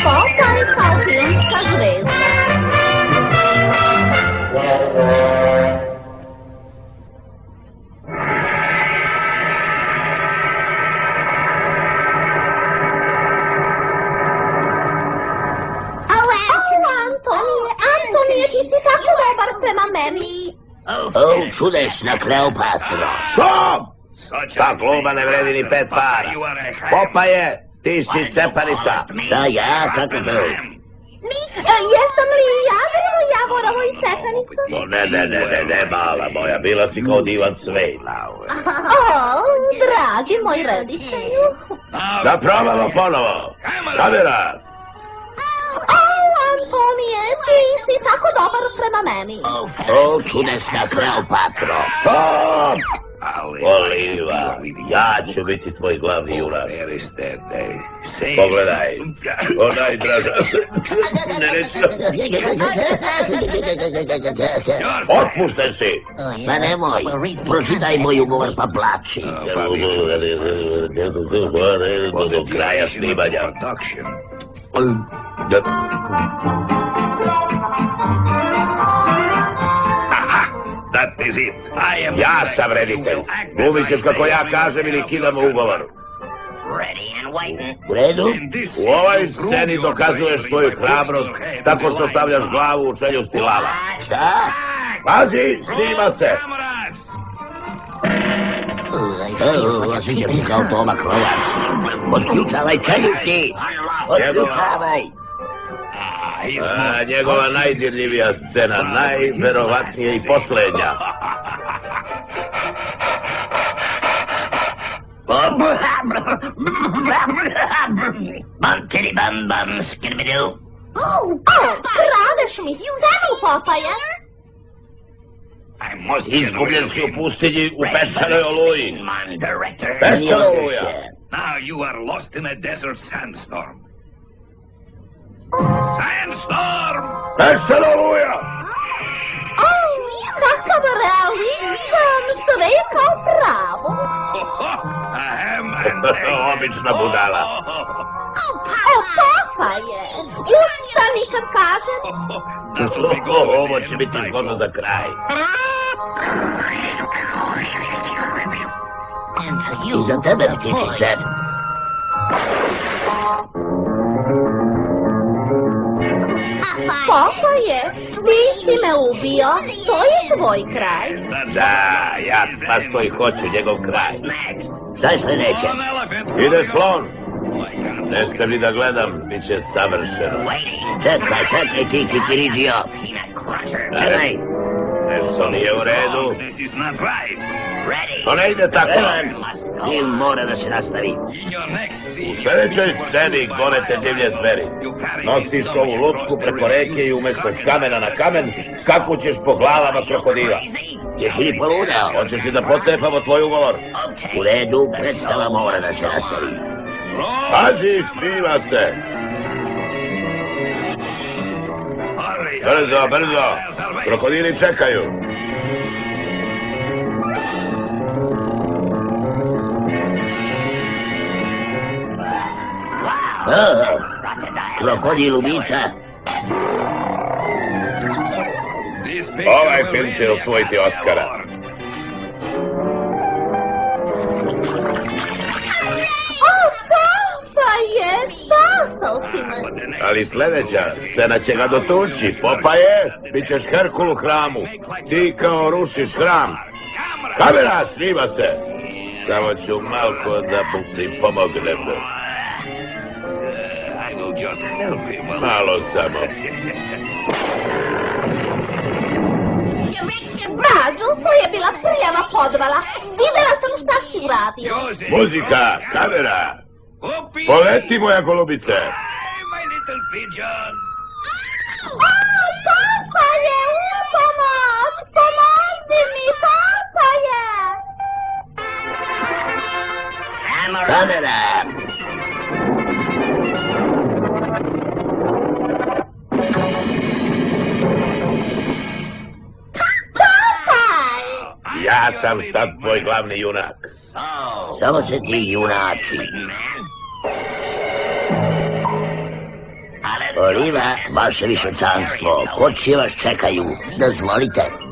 Popaj kao filmska zvezda. Antonije, ti si tako dobar prema meni. O, čudesna Kleopatra. Stop! Ta gluma ne vredi ni 5 para. Popaje, ti si cepanica. Šta ja, kako to? Jesam li ja bilo Javorovo i cepanica? Ne, mala moja, bila si kao divan cvet. Dragi moj reditelju. Da probamo ponovo. Kamera! Antonije, ti si tako dobar prema meni. O, čudesna Kleopatra. Stop! Oliva, ja ću biti tvoj glavni junak. Pogledaj, onaj draža. Ne reći. Otpuštaj si. Ma nemoj, pročitaj moj ugovor pa plači. Do kraja snimanja. Ja sam reditelj. Glumit ćeš kako ja kažem ili kidamo ugovor. U redu? U ovoj sceni dokazuješ svoju hrabrost tako što stavljaš glavu u čeljusti lava. Šta? Pazi, snima se. Osjećam se kao Toma Krovac. Otključavaj čeljusti! Otključavaj! Njegova najdirljivija scena, najverovatnije i posljednja. Kradeš mi scenu, Popaje. Izgubljen si u pustinji u peščanoj oluji. Peščana oluja. Now you are lost in a desert sandstorm. Sandstorm! Peščana oluja! Kakav realizam, sve je kao pravo. Obična budala. Popaje, ustani kad kažem. Ovo će biti zgodno za kraj. I za tebe, ptičiće. Popaje, ti si me ubio, to je tvoj kraj. Da, ja baš koji hoću njegov kraj. Šta je sljedeće? Ide slon. Ne smijem ni da gledam, bit će savršeno. Čekaj, ti Kikiriđio. Čekaj. Nešto nije u redu. To ne ide tako. Film mora da se nastavi. U sljedećoj sceni gonete divlje zveri. Nosiš ovu lutku preko reke i umjesto s kamena na kamen skakućeš po glavama krokodila. Jesi li poludao? Hoćeš li da pocepamo tvoj ugovor? U redu, predstava mora da se nastavi. Pazi, snima se. Brzo. Krokodili čekaju. Krokodil ubica. Ovaj film će osvojiti Oskara. Popaje, spasao si me. Ali sljedeća scena će ga dotući. Popaje, bit ćeš Herkul u hramu. Ti kao rušiš hram. Kamera, snima se. Samo ću malko da ti pomognem. Malo samo. Bađo, to je bila prijava podvala. Videla sam šta si uradio. Muzika, kamera. Poleti, moja golubice. Popaje, u pomoć! Pomozi mi, Popaje! Kamera! Ja sam sad tvoj glavni junak. Samo se ti junaci. Oliva, vaše višečanstvo, koči vas čekaju. Dozvolite.